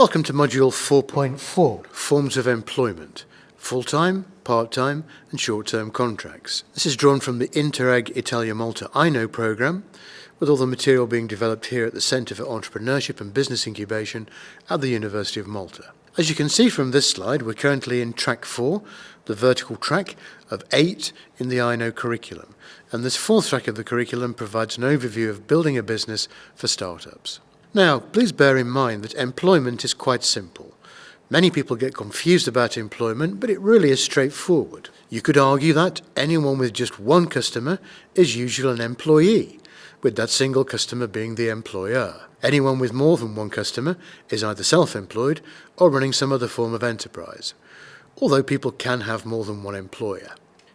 Welcome to Module 4.4, Forms of Employment, Full-Time, Part-Time and Short-Term Contracts. This is drawn from the Interreg Italia Malta INO programme, with all the material being developed here at the Centre for Entrepreneurship and Business Incubation at the University of Malta. As you can see from this slide, we're currently in Track 4, the vertical track of 8 in the INO curriculum, and this fourth track of the curriculum provides an overview of building a business for startups. Now, please bear in mind that employment is quite simple. Many people get confused about employment, but it really is straightforward. You could argue that anyone with just one customer is usually an employee, with that single customer being the employer. Anyone with more than one customer is either self-employed or running some other form of enterprise, although people can have more than one employer.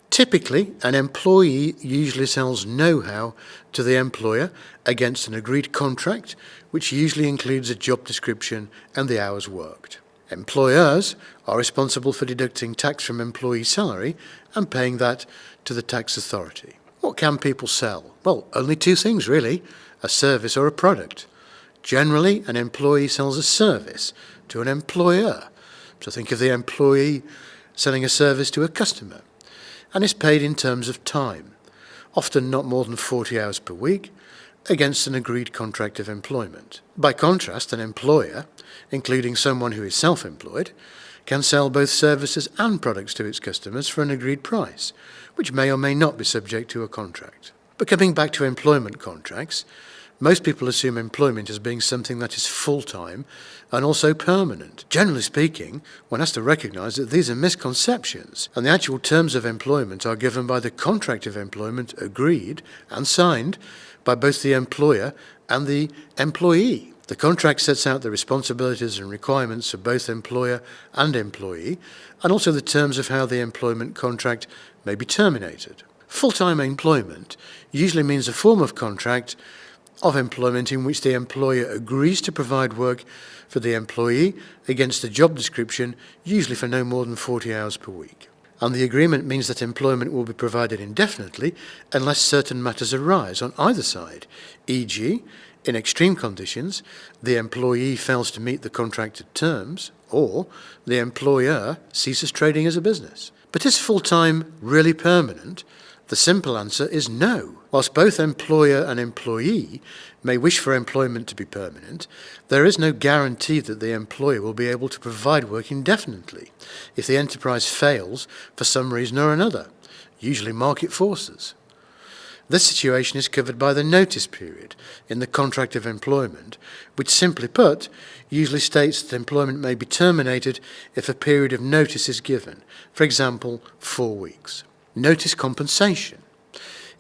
Typically, an employee usually sells know-how to the employer against an agreed contract, which usually includes a job description and the hours worked. Employers are responsible for deducting tax from employee salary and paying that to the tax authority. What can people sell? Well, only two things really, a service or a product. Generally, an employee sells a service to an employer. So think of the employee selling a service to a customer, and is paid in terms of time, often not more than 40 hours per week, against an agreed contract of employment. By contrast, an employer, including someone who is self-employed, can sell both services and products to its customers for an agreed price, which may or may not be subject to a contract. But coming back to employment contracts, most people assume employment as being something that is full-time and also permanent. Generally speaking, one has to recognise that these are misconceptions, and the actual terms of employment are given by the contract of employment agreed and signed by both the employer and the employee. The contract sets out the responsibilities and requirements of both employer and employee, and also the terms of how the employment contract may be terminated. Full-time employment usually means a form of contract of employment in which the employer agrees to provide work for the employee against a job description, usually for no more than 40 hours per week. And the agreement means that employment will be provided indefinitely unless certain matters arise on either side, e.g., in extreme conditions, the employee fails to meet the contracted terms, or the employer ceases trading as a business. But is full-time really permanent? The simple answer is no. Whilst both employer and employee may wish for employment to be permanent, there is no guarantee that the employer will be able to provide work indefinitely if the enterprise fails for some reason or another, usually market forces. This situation is covered by the notice period in the contract of employment, which simply put, usually states that employment may be terminated if a period of notice is given, for example, 4 weeks. Notice compensation.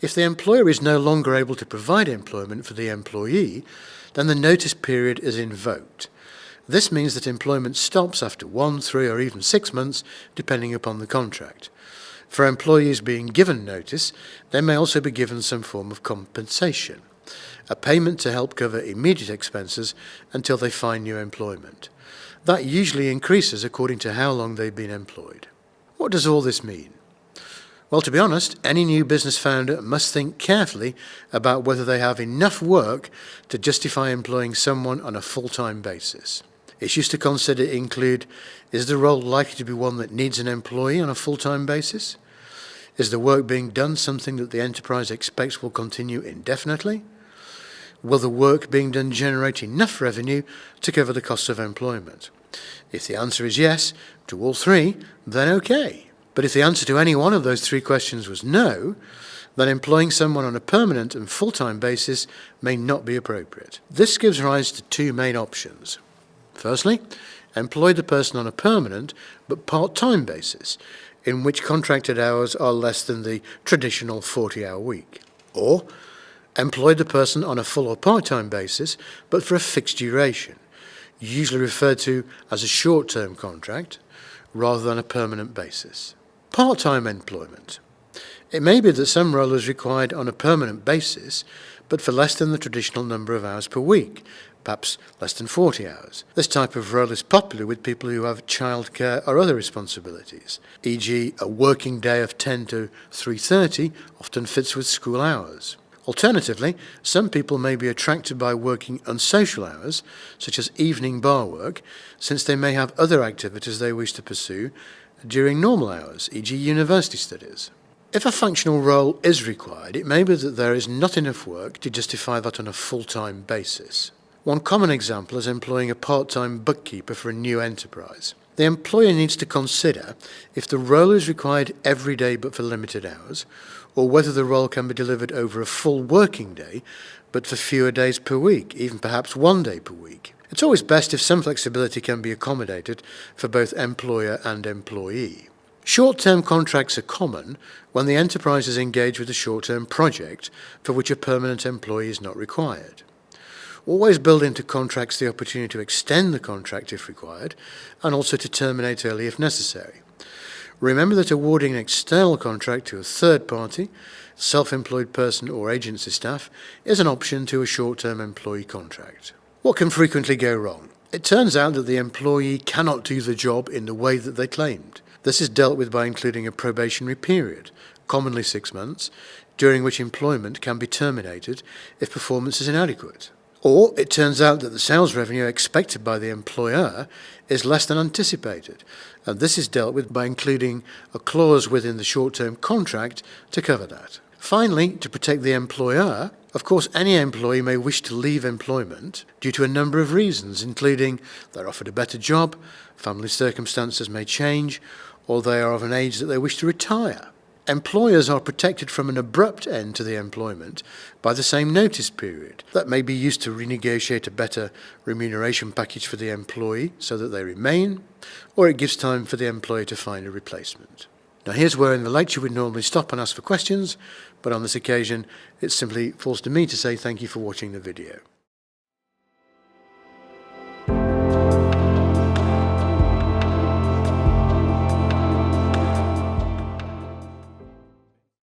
If the employer is no longer able to provide employment for the employee, then the notice period is invoked. This means that employment stops after 1, 3 or even 6 months, depending upon the contract. For employees being given notice, they may also be given some form of compensation, a payment to help cover immediate expenses until they find new employment. That usually increases according to how long they've been employed. What does all this mean? Well, to be honest, any new business founder must think carefully about whether they have enough work to justify employing someone on a full-time basis. Issues to consider include, is the role likely to be one that needs an employee on a full-time basis? Is the work being done something that the enterprise expects will continue indefinitely? Will the work being done generate enough revenue to cover the costs of employment? If the answer is yes to all three, then okay. But if the answer to any one of those three questions was no, then employing someone on a permanent and full-time basis may not be appropriate. This gives rise to two main options. Firstly, employ the person on a permanent but part-time basis, in which contracted hours are less than the traditional 40-hour week. Or, employ the person on a full or part-time basis, but for a fixed duration, usually referred to as a short-term contract, rather than a permanent basis. Part-time employment. It may be that some role is required on a permanent basis, but for less than the traditional number of hours per week, perhaps less than 40 hours. This type of role is popular with people who have childcare or other responsibilities, e.g. a working day of 10 to 3:30 often fits with school hours. Alternatively, some people may be attracted by working unsocial hours, such as evening bar work, since they may have other activities they wish to pursue during normal hours, e.g. university studies. If a functional role is required, it may be that there is not enough work to justify that on a full-time basis. One common example is employing a part-time bookkeeper for a new enterprise. The employer needs to consider if the role is required every day but for limited hours, or whether the role can be delivered over a full working day but for fewer days per week, even perhaps 1 day per week. It's always best if some flexibility can be accommodated for both employer and employee. Short-term contracts are common when the enterprise is engaged with a short-term project for which a permanent employee is not required. Always build into contracts the opportunity to extend the contract if required, and also to terminate early if necessary. Remember that awarding an external contract to a third party, self-employed person or agency staff, is an option to a short-term employee contract. What can frequently go wrong? It turns out that the employee cannot do the job in the way that they claimed. This is dealt with by including a probationary period, commonly 6 months, during which employment can be terminated if performance is inadequate. Or it turns out that the sales revenue expected by the employer is less than anticipated, and this is dealt with by including a clause within the short-term contract to cover that. Finally, to protect the employer, of course any employee may wish to leave employment due to a number of reasons, including they're offered a better job, family circumstances may change, or they are of an age that they wish to retire. Employers are protected from an abrupt end to the employment by the same notice period. That may be used to renegotiate a better remuneration package for the employee so that they remain, or it gives time for the employer to find a replacement. Now here's where in the lecture we'd normally stop and ask for questions, but on this occasion it simply falls to me to say thank you for watching the video.